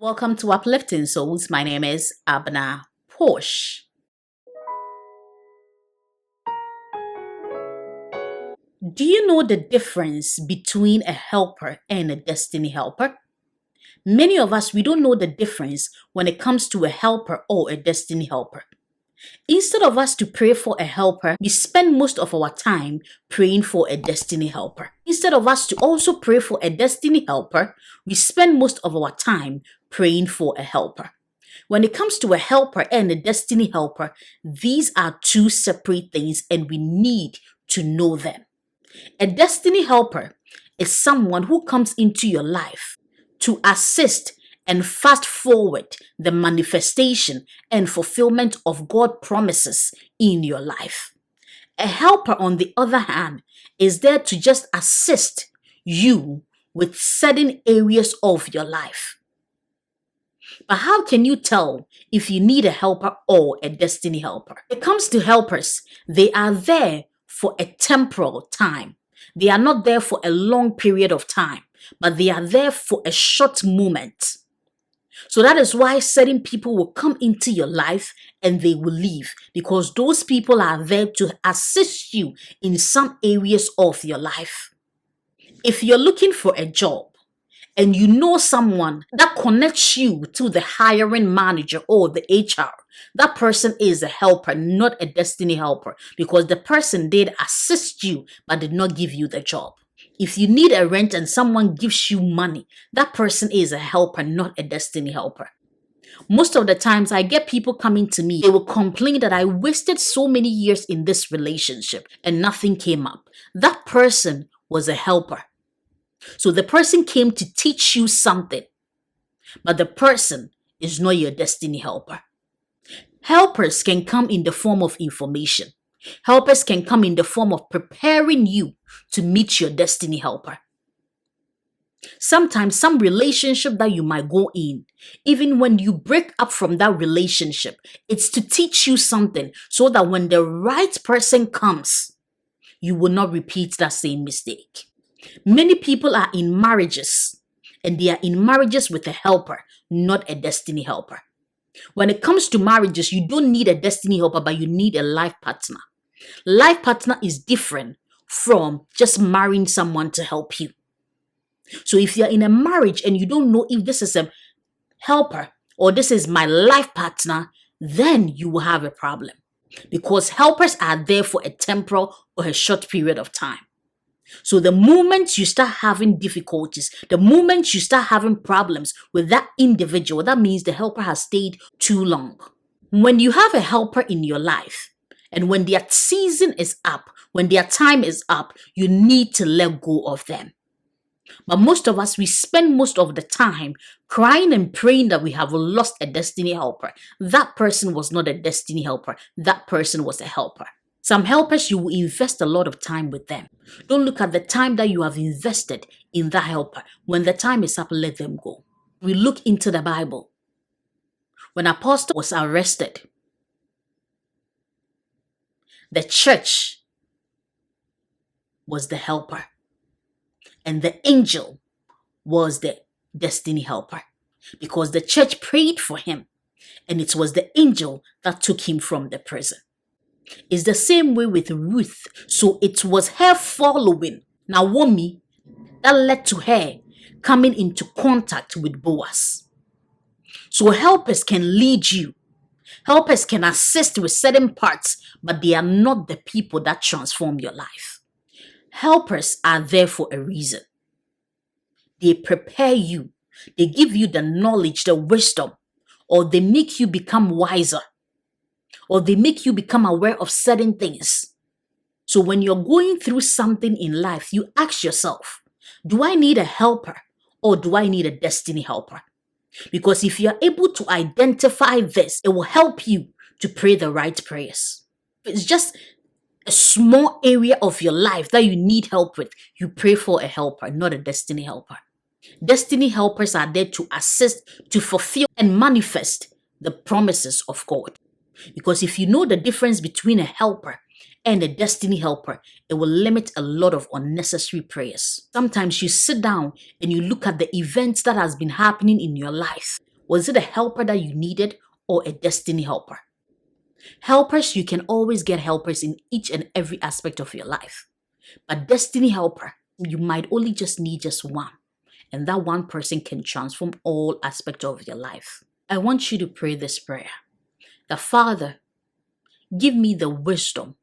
Welcome to Uplifting Souls. My name is Abna Posh. Do you know the difference between a helper and a destiny helper? Many of us, we don't know the difference when it comes to a helper or a destiny helper. Instead of us to pray for a helper, we spend most of our time praying for a destiny helper. Instead of us to also pray for a destiny helper, we spend most of our time praying for a helper. When it comes to a helper and a destiny helper, these are two separate things and we need to know them. A destiny helper is someone who comes into your life to assist and fast forward the manifestation and fulfillment of God's promises in your life. A helper, on the other hand, is there to just assist you with certain areas of your life. But how can you tell if you need a helper or a destiny helper? When it comes to helpers, they are there for a temporal time. They are not there for a long period of time, but they are there for a short moment. So that is why certain people will come into your life and they will leave, because those people are there to assist you in some areas of your life. If you're looking for a job, and you know someone that connects you to the hiring manager or the HR, that person is a helper, not a destiny helper, because the person did assist you but did not give you the job. If you need a rent and someone gives you money, that person is a helper, not a destiny helper. Most of the times I get people coming to me, they will complain that I wasted so many years in this relationship and nothing came up. That person was a helper. So the person came to teach you something, but the person is not your destiny helper. Helpers can come in the form of information. Helpers can come in the form of preparing you to meet your destiny helper. Sometimes some relationship that you might go in, even when you break up from that relationship, it's to teach you something so that when the right person comes, you will not repeat that same mistake. Many people are in marriages and they are in marriages with a helper, not a destiny helper. When it comes to marriages, you don't need a destiny helper, but you need a life partner. Life partner is different from just marrying someone to help you. So if you're in a marriage and you don't know if this is a helper or this is my life partner, then you will have a problem, because helpers are there for a temporal or a short period of time. So the moment you start having difficulties, the moment you start having problems with that individual, that means the helper has stayed too long. When you have a helper in your life, and when their season is up, when their time is up, you need to let go of them. But most of us, we spend most of the time crying and praying that we have lost a destiny helper. That person was not a destiny helper. That person was a helper. Some helpers, you will invest a lot of time with them. Don't look at the time that you have invested in that helper. When the time is up, let them go. We look into the Bible. When Apostle was arrested, the church was the helper, and the angel was the destiny helper, because the church prayed for him, and it was the angel that took him from the prison. It's the same way with Ruth. So it was her following Naomi that led to her coming into contact with Boaz. So helpers can lead you. Helpers can assist with certain parts, but they are not the people that transform your life. Helpers are there for a reason. They prepare you. They give you the knowledge, the wisdom, or they make you become wiser, or they make you become aware of certain things. So when you're going through something in life, you ask yourself, do I need a helper or do I need a destiny helper? Because if you're able to identify this, it will help you to pray the right prayers. If it's just a small area of your life that you need help with, you pray for a helper, not a destiny helper. Destiny helpers are there to assist, to fulfill and manifest the promises of God. Because if you know the difference between a helper and a destiny helper, it will limit a lot of unnecessary prayers. Sometimes you sit down and you look at the events that has been happening in your life. Was it a helper that you needed or a destiny helper? Helpers, you can always get helpers in each and every aspect of your life. But destiny helper, you might only just need just one. And that one person can transform all aspects of your life. I want you to pray this prayer. The Father, give me the wisdom,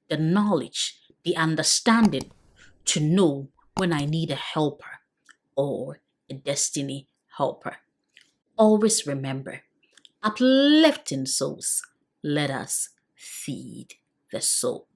the knowledge, the understanding to know when I need a helper or a destiny helper. Always remember, uplifting souls, let us feed the soul.